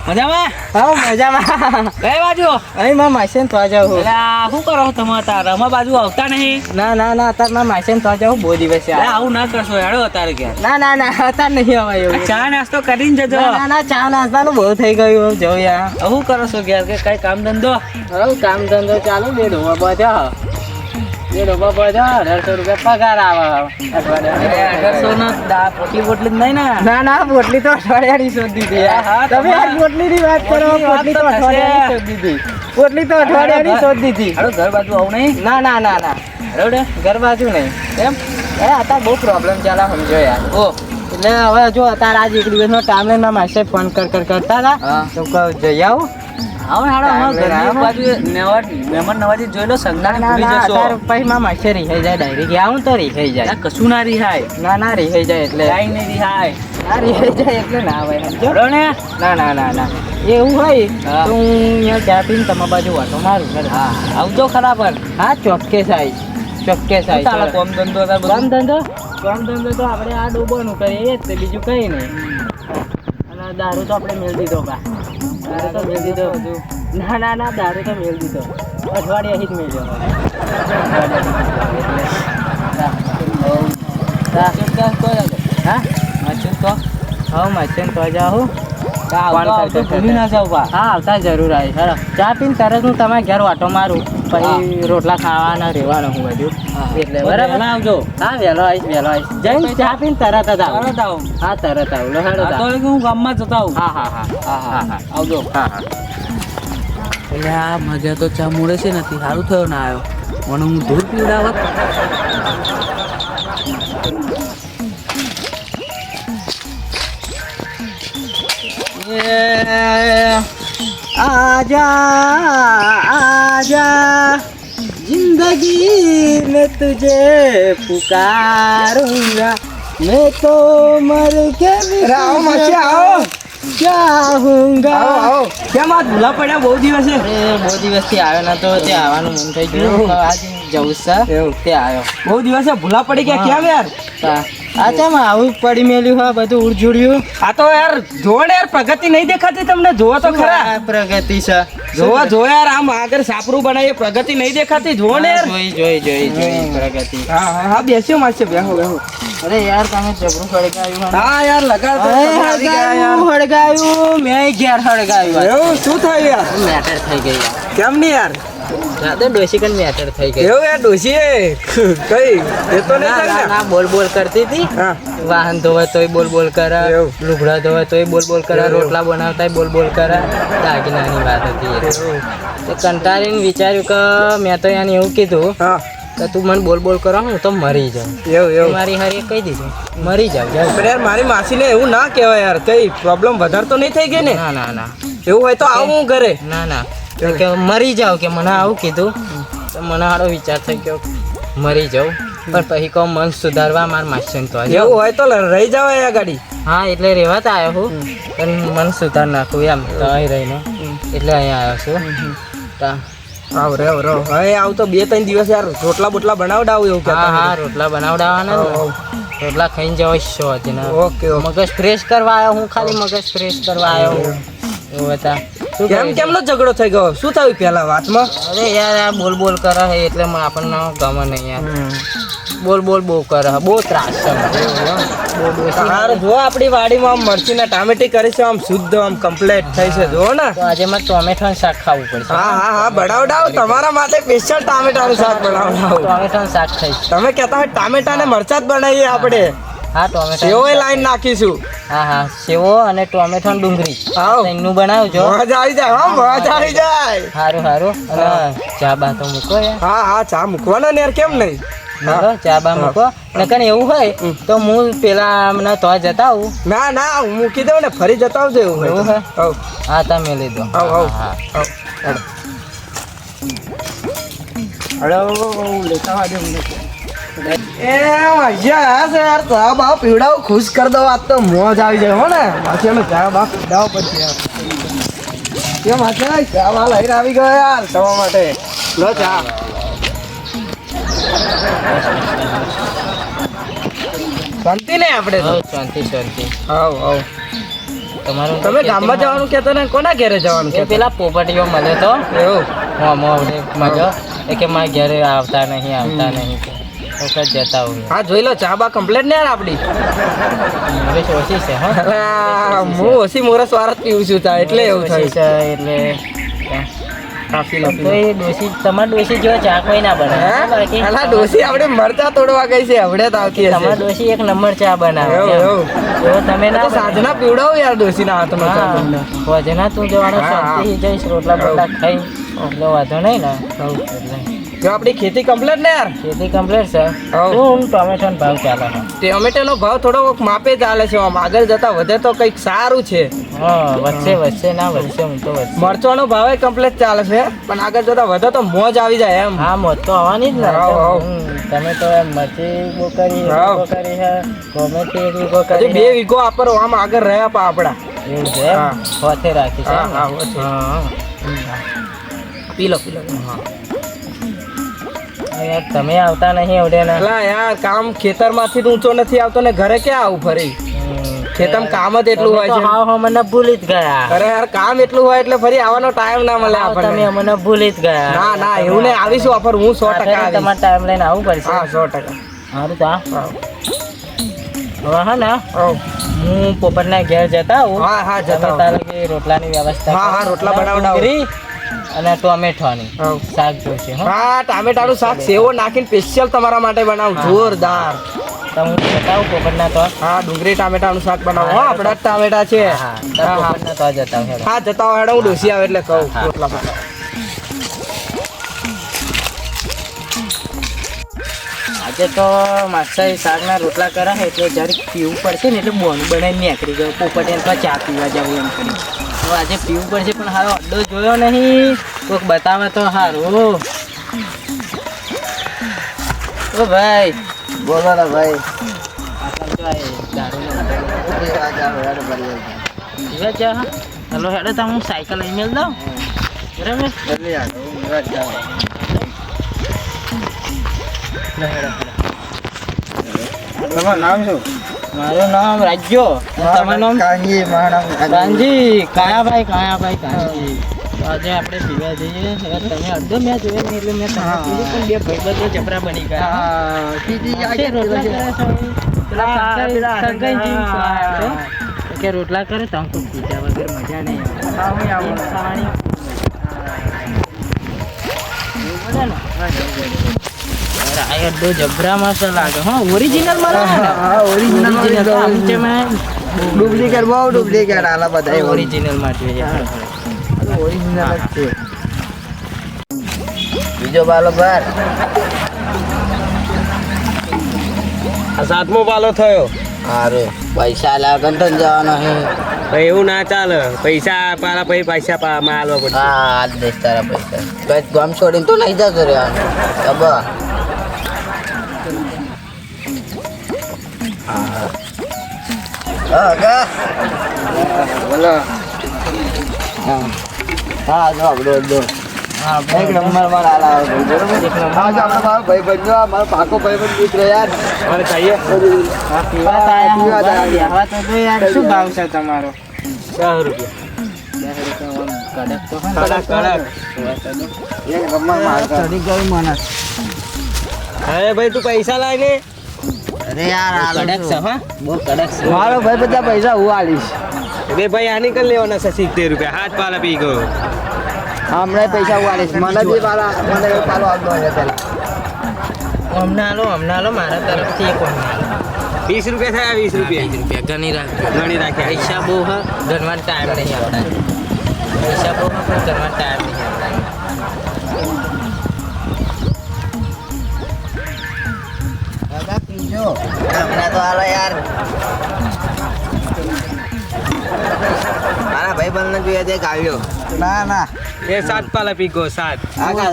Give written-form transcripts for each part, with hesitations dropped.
મજામાં? હા મજામાં. કઈ બાજુ? અહીં માં માસેન તો જાઉં. શું કરો તમે તાર રમા બાજુ આવતા નહીં? ના અત્યારે માં માસેન તો જાઉં બહુ દિવસ. આવું ના કરશો હેડો અત્યારે ક્યાં? ના અત્યારે નહીં અવાય એવું. ચા નાસ્તો કરીને જજો. ના ચા નાસ્તાનું બહુ થઈ ગયું જો યાર. શું કરો છો ઘેર કે કઈ કામ ધંધો? કામ ધંધો ચાલુ બે ડોબા બધા 1800 રૂપિયા પગાર આવે અઠવાડિયા. 1800 પોટલી બોટલી જ નહીં ને? ના પોટલી તો અઠવાડિયાની શોધી દીધી. તમે યાર પોટલી ની વાત કરો. પોટલી તો અઠવાડિયાની શોધી દીધી. પોટલી તો અઠવાડિયાની શોધી દીધી. હાલો ઘર બાજુ આવું નહીં? ના હેડો ઘર બાજુ નહીં. એમ અત્યારે બહુ પ્રોબ્લેમ ચાલે સમજો યાર. એટલે હવે જો અત્યારે આજ એક દિવસનો ટાઈમ લઈને માસે ફોન કરતા હતા તો જઈ આવું. મહેમાન નવાજી જોઈ લો. પછી માં માસે રિહાઈ જાય ડાયરેક્ટ. આવું તો રિહાઈ જાય. કશું ના રિહાય. ના રિહાઈ જાય એટલે કઈ નહીં રિહાય. રિહાઈ જાય એટલે ના હોય સમજો ને? ના એવું હોય તો હું અહીંયા ચા પીને તમારા બાજુ વાટો મારું. હા આવજો ખરા પણ. હા ચોક્કસ આવીશ. કામ ધંધો તો આપણે આ ડૂબવાનું કરીએ જ બીજું કઈ નહીં. અને દારૂ તો આપણે મેળ દીધો દારૂ તો મેળ દીધો. ના દારૂ તો મેળ દીધો. અઠવાડિયા જ મેળ્યો. માચન તો જાઉં. આવતા જરૂર આવી. ચા પીને તરત હું તમારા ઘેર વાટો મારું. પછી રોટલા ખાવાના રહેવાનું હું બધું. એટલે બરાબર આવજો. હા વહેલો આવીશ. જઈને ચા પીને તરત જ આવું. હા તરત આવું. હું ગામમાં જતા આવું. હા આવજો. એટલે આ મજા તો ચા મોડે છે નથી. સારું થયો ના આવ્યો. મને હું ધૂળ પીવડાવત. आजा जिंदगी में तुझे पुकारूंगा मैं तो मर के चाहूंगा. કેમ આ ભૂલા પડ્યા બહુ દિવસે? બહુ દિવસથી આવ્યો ના તો તે આવવાનું મન થઈ ગયું. આજે જવું છે તે આવ્યો. બહુ દિવસે ભૂલા પડી ગયા કેમ યાર? આ તેમ આવું પડી મેલ્યું હા બધું ઉડજુડ્યું. આ તો યાર જોવો ને યાર પ્રગતિ નહીં દેખાતી તમને? જોવો તો ખરા. પ્રગતિ છે. જોવો યાર આમ આગળ સાપરું બનાવીએ પ્રગતિ નહીં દેખાતી. જોવો ને યાર. જોઈ પ્રગતિ. હા બેસ્યો માસે બેહો. અરે યાર તમે જબરું સળગાવ્યું. હા યાર સળગાવ્યું મેં ઘેર સળગાવ્યું. એવું શું થયું યાર? મેટર થઈ ગઈ. કેમ નહીં યાર? દાદા ડોશી કન મેટર થઈ ગઈ. એવું યાર ડોશી કઈ એ તો નહીં ના બોલ કરતી હતી. વાહન ધોવે તોય બોલ કરે. લુગડા ધોવે તોય બોલ કરે. રોટલા બનાવતા બોલ કરે. દાગીનાની વાત હતી. કંટાળીને વિચાર્યું કે મેં તો યાને એવું કીધું કે તું મને બોલ કરો હું તો મરી જાઉં. એવું મારી હારી કહી દીધું મરી જાવ. યાર મારી માસીને એવું ના કહેવાય યાર. કઈ પ્રોબ્લેમ વધારે તો નહીં થઈ ગઈ ને? ના એવું હોય તો આવું હું ઘરે. ના કે મરી જાવ કે મને આવું કીધું તો મને સારો વિચાર થઈ ગયો મરી જાઉં. પણ પછી કહું મન સુધારવા મારા માસન તો એવું હોય તો રહી જાવ અહીંયા ગાડી. હા એટલે રહેવા તો આવ્યો હું પણ મન સુધાર નાખું એમ તો અહીં રહીને એટલે અહીંયા આવ્યો છું. રહો હવે આવ તો 2-3 દિવસ યાર રોટલા બોટલા બનાવડાવું એવું કહેતા. હા રોટલા બનાવડાવવાના. રોટલા ખાઈને જવા શો હતી. ઓકે મગજ ફ્રેશ કરવા આવ્યો હું. ખાલી મગજ ફ્રેશ કરવા આવ્યો એવું હતા. કેમનો ઝઘડો થઈ ગયો? શું થયું પેલા વાતમાં? અરે યાર આ બોલ કરે છે એટલે આપણને ગમે નહીં યાર. બોલ બહુ કરે બહુ ત્રાસ છે. જો આપણી વાડીમાં આમ મરચી ને ટામેટી કરી છે આમ શુદ્ધ આમ કમ્પ્લીટ થઈ છે. જો ને આજે મારે ટોમેટોનું શાક ખાવું પડશે. હા બનાવડાવ તમારા માટે સ્પેશિયલ ટામેટાનું શાક બનાવડાવ. ટોમેટોનું શાક ખાઈ. તમે કહેતા હોય ટામેટા ને મરચા જ બનાવીએ આપણે. હા ટોમેટો સેવો લાઈન નાખીશું. હા સેવો અને ટોમેટો ડુંગળી એનું બનાવજો. મજા આવી જાય. સારું અને ચા બા તો મૂકો યાર. હા ચા મૂકવાનો ને યાર કેમ નહીં? ચા બા મૂકો. નકર એવું હોય તો હું પેલા હમણાં તો જતા આવું. ના હું મૂકી દઉં ને ફરી જતા આવજો. એવું હોય? હા તમે લઈ દો. પીવડાવ ખુશ કરી દો. આજ તો મોજ આવી જાય હો ને. પાછી અમે ચા બા પીવડાવો પછી યાર. કેમ ચા બા લઈને આવી ગયો યાર તમારા માટે. લો ચા. શાંતિ ને આપણે તો. હવ શાંતિ શાંતિ. હાવ હાવ. તમારું તમે ગામમાં જવાનું કહેતો ને કોના ઘરે જવાનું એ કહેતો? પેલા પોપટીઓ મળ્યો તો એવું મળ્યો એ કે મારા ઘરે આવતા નહીં કે વખત જતા હોય. હા જોઈ લો ચા બા કમ્પ્લેટ ને યાર આપડી. હવે ઓછી છે હા અલા, હું ઓછી મોરસ વાળા જ પીવું છું ચા એટલે એવું ઓછી થાય. છે એટલે કાફી લો તો એ ડોસી તમારા ડોસી જેવો ચા કોઈ ના બનાવે બાકી અલા ડોસી આપણે મરચા તોડવા ગઈ છે હવડે તો આવતી તમારા હશે. ડોસી એક નંબર ચા બનાવે એવું, એમ. એવું. એવો તમે ના તો સાધના પીવડાવો યાર ડોસીના હાથમાં ચા તમને. વજના તું જવાનો હા, હા. શાંતિ જઈશ રોટલા બોટલા ખાઈ એટલે વાંધો નહીં ને એટલે જો આપણી ખેતી કમ્પ્લેટ ને યાર. ખેતી કમ્પ્લીટ છે હવ. શું ટોમેટો ભાવ ચાલે છે ટોમેટોનો ભાવ થોડો માપે ચાલે છે આમ આગળ જતા વધે તો કંઈક સારું છે. હા વધશે ના વધશે હું તો વધશે મરચોનો ભાવ કમ્પ્લેટ ચાલે છે પણ આગળ જતા વધે તો મોજ આવી જાય એમ. હા મોત તો આવવાની જ ને હાવ, હાવ. તમે તો એમ મરચી બહુ કરી હાવ. ટોમેટો એક વીઘો હજી કરી 2 વીઘો આપરો આમ આગળ રહ્યા પા આપડા. એવું છે એમ? હા. હોથે રાખી છે હા, એમ ને? હા, હોથે. હા. પી લો. હા, યાર તમે આવતા નહીં એવડે ના એટલે યાર કામ ખેતરમાંથી જ ઊંચો નથી આવતો ને ઘરે ક્યાં આવું ફરી? ખેતરમાં કામ જ એટલું હોય છે. હા મને ભૂલી જ ગયા અરે યાર કામ એટલું હોય એટલે ફરી આવવાનો ટાઈમ ના મળે હાવ, આપણને. તમે મને ભૂલી જ ગયા ના ના એવું નહીં આવીશું ઓફર હું 100% આવીશ. તમારે ટાઈમ લઈને આવવું પડશે હા 100%. સારું તા હા. હવે હા ને હા. હું પોપટના ઘેર જતા આવું હા હા તમે જતા તારે કે રોટલાની વ્યવસ્થા હા, હા, કરો. રોટલા બનાવડાવો. ડુંગળી અને ટોમેટોની હા. શાક જોશે હા હા ટામેટાનું શાક સેવો નાખીને સ્પેશિયલ તમારા માટે બનાવું જોરદાર. તો હું જતા આવું પોપટના તો હા ડુંગળી ટામેટાનું શાક બનાવો હા આપણા જ ટામેટા છે. હા હા, હા. પોપટના તો જતા આવું હેડો. હા જતા હોય હું ડોસી આવે એટલે કહું હા. રોટલા બનાવો. આજે તો માસ્ટર શાકના રોટલા કરા છે એટલે જરીક પીવું પડશે ને એટલે બોનું બનાવીને નીકળી ગયો પોપટ એમ તો ચા પીવા જવું એમ કરી તો આજે પીવું પડશે પણ હારો અડ્ડો જોયો નહીં કોઈક બતાવે તો સારું ઓ ભાઈ બોલો ને ભાઈ. પીવા જા હલો હેડો તો હું સાયકલ લઈ મેળ દઉં બરાબર તમારું નામ શું? મારું નામ રાજ્યો તમારું નામ કાંજી. મારું નામ કાનજી કાયાભાઈ કાનજી તો આજે આપણે પીવા જઈએ હવે તમે અડધો મેં જોયો નહીં એટલે મેં તમને કીધું પણ બે ભાઈબંધો જબરા બની ગયા આજે રોટલા કરે છે પેલા સંગઈજી તો કે રોટલા કરે તો હું પીધા વગર મજા નહીં આવે ખાવાની એવું બધે ને અડધો જબરા મસ્ત લાગે હા ઓરિજિનલ મળે હા, original ઓરિજિનલ આમ છે મેં ડુપ્લિકેટ બહુ ડુપ્લિકેટ આલા બધા ઓરિજિનલ માં જોઈએ ઓરિજિનલ જ છે. બીજો બાલો બાર. આ 7મો પાલો થયો. અરે પૈસા લાગન તો જવાનો હે. ભાઈ એવું ના ચાલે પૈસા પાલા પછી પૈસા માં આલવા પડશે. હા આજ દેશ તારા પૈસા કઈ ગામ છોડીને તો નહીં જતો રહેવાનું. ખબર હા કા બોલો. હા જો આપણો હા એક નંબર માં આલા આવે બરોબર. એક નંબર. હા જો આપણો મારો ભાઈ બંધો મારો પાકો ભાઈ બંધ મિત્ર યાર. મને કહીએ હા પીવા તો આયા હું બેહવા તો જો યાર શું ભાવ છે તમારો 10 રૂપિયા. 10 રૂપિયા આમ કડક તો હા કડક એક નંબર માં ચડી ગયું મને. અરે ભાઈ તું પૈસા લાય ને. અરે યાર કડક છે હા બહુ કડક છે મારો ભાઈ બધા પૈસા હું આલીશ. બે ભાઈ આની કર લેવાના છે 70 રૂપિયા 7 પાલા પી ગયો. હમણાં પૈસા હું આલીશ. મને બી પાલા મને પાલો આપતો હોય પેલા. હમણાં આલો મારા તરફથી એક હમણાં 20 રૂપિયા થયા 20 રૂપિયા. 20 રૂપિયા ગણી રાખ ગણી રાખ્યા. પૈસા બહુ હા ગણવાનો ટાઈમ નહીં આવતા પૈસા બહુ હા પણ ગણવાનો ટાઈમ નહીં આવતા દાદા પીજો હમણાં તો હાલો યાર. મારા ભાઈ બંધ જોઈએ તે આવ્યો. ના ના એ 7 પાલા પી ગયો 7. આગા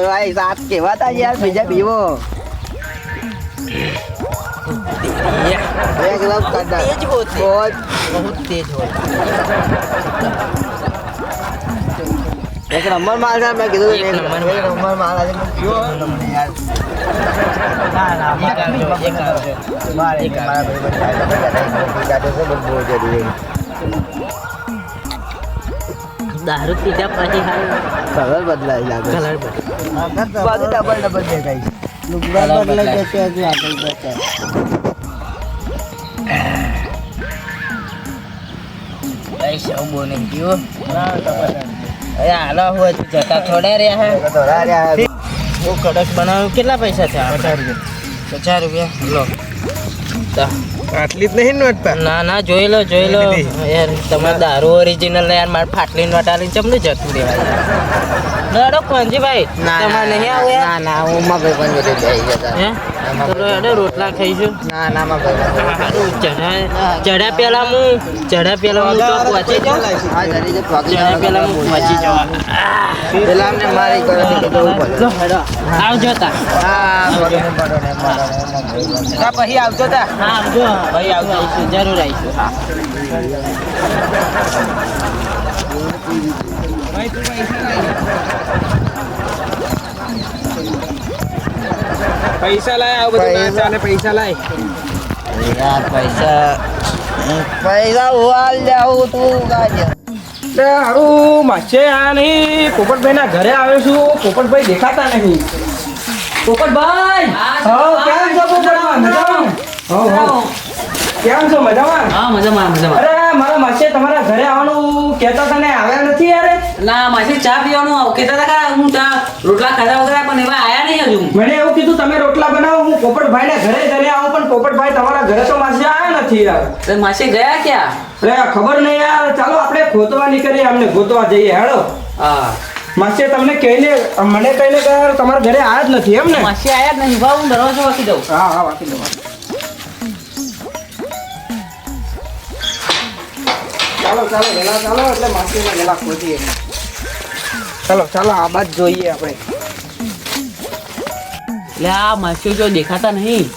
ભાઈ સાત કેવાતા યાર બીજા પીવો. એકદમ કડક. तेज होते बहुत बहुत तेज होते એક નંબર માલ છે મેં કીધું એક એક નંબર નંબર માલ આજે મને કયો તમને યાર ના ના એક આવજો એક આવજો મારે એક મારા ભાઈ બધા દારૂ પીધા પછી કલર બદલાઈ લાગે કલર બધું ડબલ દેખાય છે લુગડા કલર બદલાઈ બદલાય. જશે હજુ આગળ જશે સૌ બોને ગયો અરે હાલો હોય તો જતા થોડા રહ્યા હે તો રાર્યા બહુ કડક બનાવ્યું કેટલા પૈસા છે 50 રૂપિયા લો તો આટલી જ નહીં નોટ ના ના જોઈ લો યાર તમારે દારૂ ઓરિજિનલ યાર મારે ફાટલી વટાલીને ચમનું જતું રહેવાય લડો કોંજીભાઈ તમારે નહીં આવું યાર ના હું માં ભાઈ પણ જોડે બેસી જતા હે તો હેડો રોટલા ખાઈશું ના માં ભાઈ હારું ચઢ્યા પેલા હું તો પહોંચી જાઉં હા જરી જે ચઢ્યા પેલા હું પહોંચી જાઉં પેલા અમને મારી કરે છે કે જવું પડે લો હેડો આવજો તા હા પછી આવજો તા હા આવજો ભાઈ આવજો આવીશું જરૂર આવીશું હા પૈસા લાય આવું બધું ના ચાલે પૈસા લાય યાર પૈસા ઉવાલ જાઉં તું ગાજે એટલે હારું માસે આ નહીં પોપટભાઈ ના ઘરે આવ્યો છું પોપટભાઈ દેખાતા નહીં પોપટભાઈ હા કેમ છો પોપટભાઈ મજામાં હા કેમ છો મજામાં હા મજામાં અરે મારા માસે તમારા ઘરે આવવાનું કહેતા હતા ને આવ્યા નથી યાર ના માસી ચા પીવાનું કેતા હતા કે હું ચા રોટલા ખાધા વગર પણ એવા આયા નહીં હજુ મને એવું કીધું તમે રોટલા બનાવો હું પોપટભાઈ ને ઘરે જઈને આવું પણ પોપટભાઈ તમારા ઘરે તો માસે આવ્યા નથી યાર તો માસી ગયા ક્યાં અરે ખબર નહીં યાર ચાલો આપણે ગોતવા નીકળીએ અમને ગોતવા જઈએ હેડો હા માસે તમને કહીને મને કહીને કે તમારા ઘરે આવ્યા જ નથી એમ ને માસી આયા જ નહીં ભાવ હું દરવાજો વાંકી દઉં હા વાંચી લો ચાલો વેલા ચાલો એટલે માસીને વેલા ખોજીએ ચાલો આ બાદ જોઈએ આપણે એટલે આ માસી જો દેખાતા નહીં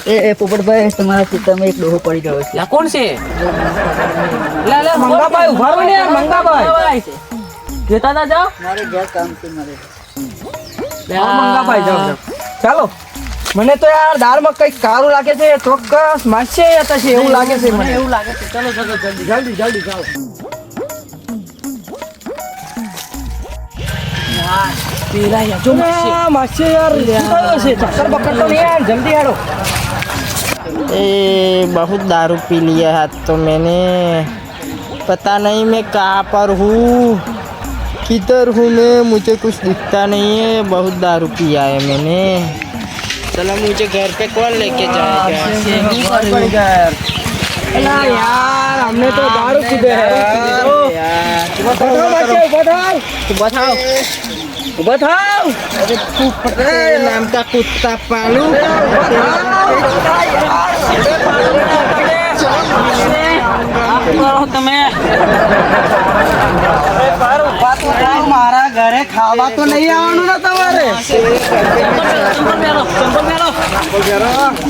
એ પોપટભાઈ તમારા ચિત્રમાં એક ડોહો પડી ગયો છે લા કોણ છે લા મંગાભાઈ ઉભા રહો ને યાર મંગાભાઈ કેતા તા જાઓ મારે ઘેર કામ છે મારે મંગાભાઈ જાઓ ચાલો મને તો યાર દાળમાં કંઈક કારું લાગે છે ચોક્કસ માસે હતા છે એવું લાગે છે મને એવું લાગે છે ચલો જલ્દી જલ્દી ચાલો પેલા યા જો માસી માસે યાર શું થયું છે ચક્કર બક્કર તો નહીં યાર જલ્દી હેડો ए बहुत दारू पी लिया है तो मैंने पता नहीं मैं कहाँ पर हूँ किधर हूँ मैं मुझे कुछ दिखता नहीं है बहुत दारू पिया है मैंने चलो मुझे घर पे कौन लेके जाएगा અલા યાર हमने तो दारू पी गए बताओ बताओ अरे तू पटे नाम का कुत्ता पालू તમે મારા ઘરે ખાવા તો નહીં આવવાનું ને તમારે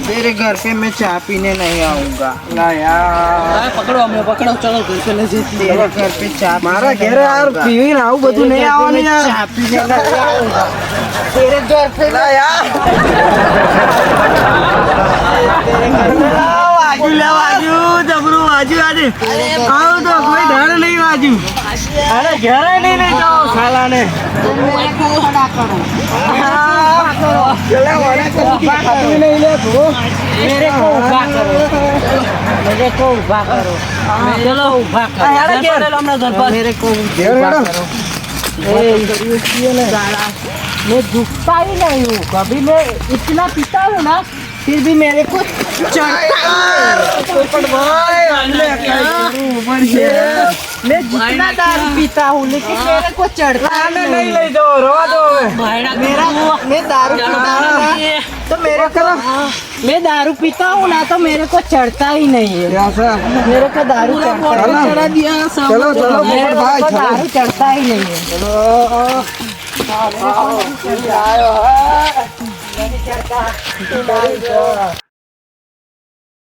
तेरे घर पे मैं चाय पीने नहीं आऊंगा ના યાર પકડો અમને પકડો ચલો घर पे ले जैसे तेरे घर पे चाय મારા ઘરે યાર પીવીને આવું બધું નહીં આવવાનું યાર चाय पीने नहीं आऊंगा तेरे घर पे ना यार વાજુ જબરું વાજુ આજે આવું તો કોઈ ધડ નહીં વાજુ અરે ઘરે નહીં લઈ જાઓ ખાલાને मेरे को उभा करो चलो उभा करो मेरे को उभा करो मैं झुकता ही नहीं हूँ कभी मैं इतना पीता हूँ ना फिर भी मेरे को मैं जितना दारू पीता हूँ लेकिन मेरे को चढ़ता નહીં લઈ જાઓ રવા દો હવે मेरा मैं दारू पीता हूँ ना તો મેરે કરો मैं दारू पीता हूँ ना तो मेरे को चढ़ता ही नहीं है मेरे को दारू चढ़ा दिया चलो चलो मेरे भाई को चलो दारू चढ़ता ही नहीं है